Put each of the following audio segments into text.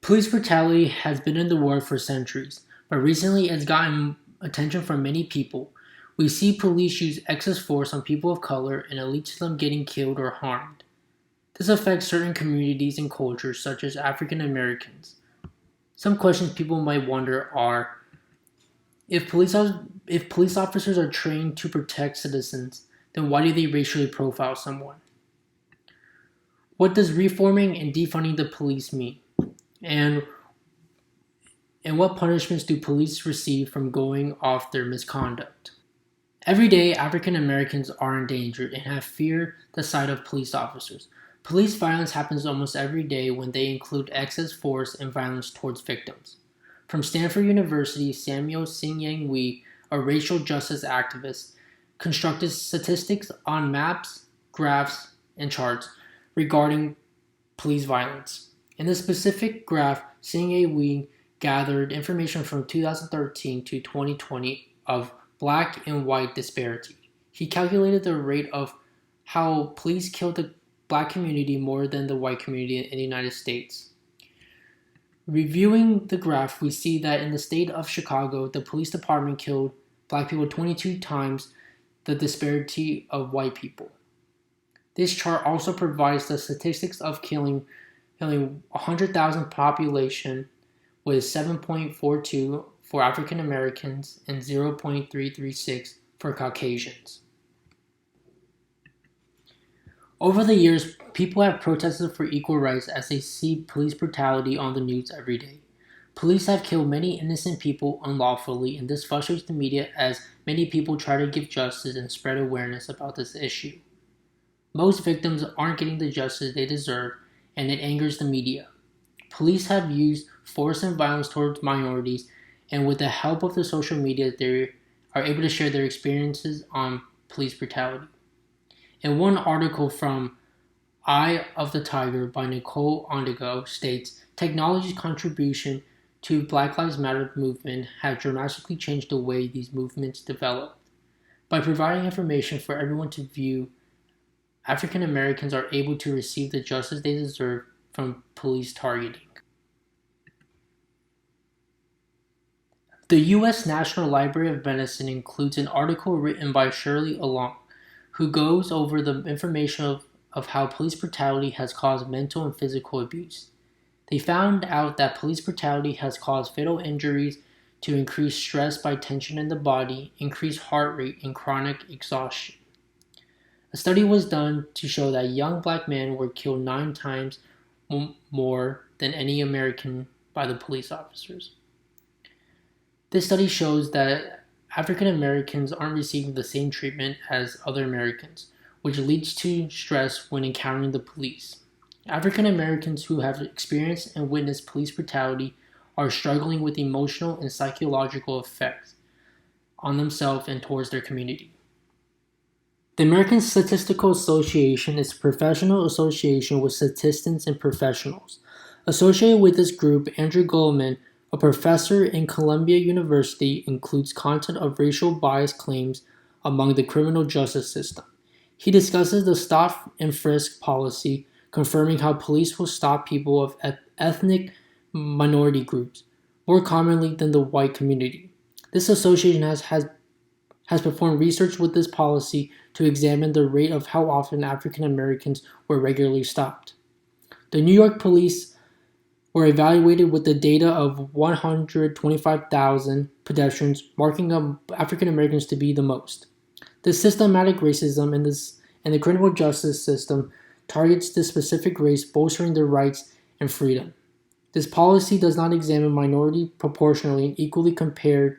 Police brutality has been in the world for centuries, but recently it's gotten attention from many people. We see police use excess force on people of color and it leads to them getting killed or harmed. This affects certain communities and cultures, such as African Americans. Some questions people might wonder are if police officers are trained to protect citizens, then why do they racially profile someone? What does reforming and defunding the police mean? And what punishments do police receive from going off their misconduct? Every day, African Americans are endangered and have feared the sight of police officers. Police violence happens almost every day when they include excess force and violence towards victims. From Stanford University, Samuel Sinyangwe, a racial justice activist, constructed statistics on maps, graphs, and charts regarding police violence. In the specific graph, Sinyangwe gathered information from 2013 to 2020 of black and white disparity. He calculated the rate of how police killed the black community more than the white community in the United States. Reviewing the graph, we see that in the state of Chicago, the police department killed black people 22 times the disparity of white people. This chart also provides the statistics of killing 100,000 population with 7.42 for African Americans and 0.336 for Caucasians. Over the years, people have protested for equal rights as they see police brutality on the news every day. Police have killed many innocent people unlawfully, and this frustrates the media as many people try to give justice and spread awareness about this issue. Most victims aren't getting the justice they deserve, and it angers the media. Police have used force and violence towards minorities, and with the help of the social media, they are able to share their experiences on police brutality. In one article from Eye of the Tiger by Nicole Ondigo states, technology's contribution to Black Lives Matter movement has dramatically changed the way these movements develop. By providing information for everyone to view, African Americans are able to receive the justice they deserve from police targeting. The U.S. National Library of Medicine includes an article written by Shirley Along, who goes over the information of how police brutality has caused mental and physical abuse. They found out that police brutality has caused fatal injuries to increase stress by tension in the body, increased heart rate, and chronic exhaustion. A study was done to show that young black men were killed 9 times more than any American by the police officers. This study shows that African Americans aren't receiving the same treatment as other Americans, which leads to stress when encountering the police. African Americans who have experienced and witnessed police brutality are struggling with emotional and psychological effects on themselves and towards their community. The American Statistical Association is a professional association with statisticians and professionals. Associated with this group, Andrew Goldman, a professor in Columbia University, includes content of racial bias claims among the criminal justice system. He discusses the stop and frisk policy, confirming how police will stop people of ethnic minority groups more commonly than the white community. This association has performed research with this policy to examine the rate of how often African Americans were regularly stopped. The New York police were evaluated with the data of 125,000 pedestrians, marking African Americans to be the most. The systematic racism in the criminal justice system targets this specific race, bolstering their rights and freedom. This policy does not examine minority proportionally and equally compared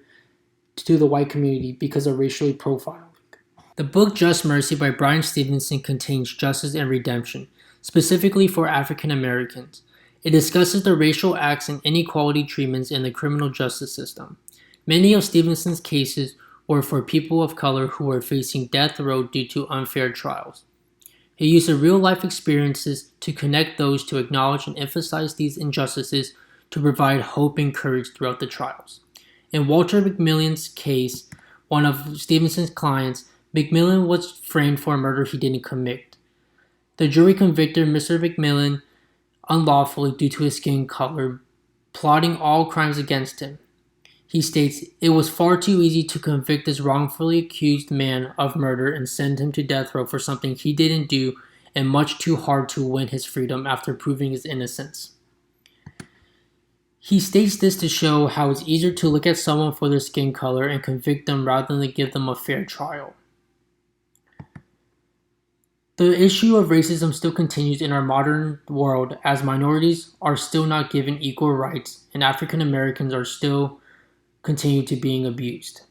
to the white community because of racially profiling. The book Just Mercy by Bryan Stevenson contains justice and redemption, specifically for African Americans. It discusses the racial acts and inequality treatments in the criminal justice system. Many of Stevenson's cases were for people of color who were facing death row due to unfair trials. He used real-life experiences to connect those to acknowledge and emphasize these injustices to provide hope and courage throughout the trials. In Walter McMillian's case, one of Stevenson's clients, McMillian was framed for a murder he didn't commit. The jury convicted Mr. McMillian unlawfully due to his skin color, plotting all crimes against him. He states, "It was far too easy to convict this wrongfully accused man of murder and send him to death row for something he didn't do, and much too hard to win his freedom after proving his innocence." He states this to show how it's easier to look at someone for their skin color and convict them rather than give them a fair trial. The issue of racism still continues in our modern world as minorities are still not given equal rights and African Americans are still continue to being abused.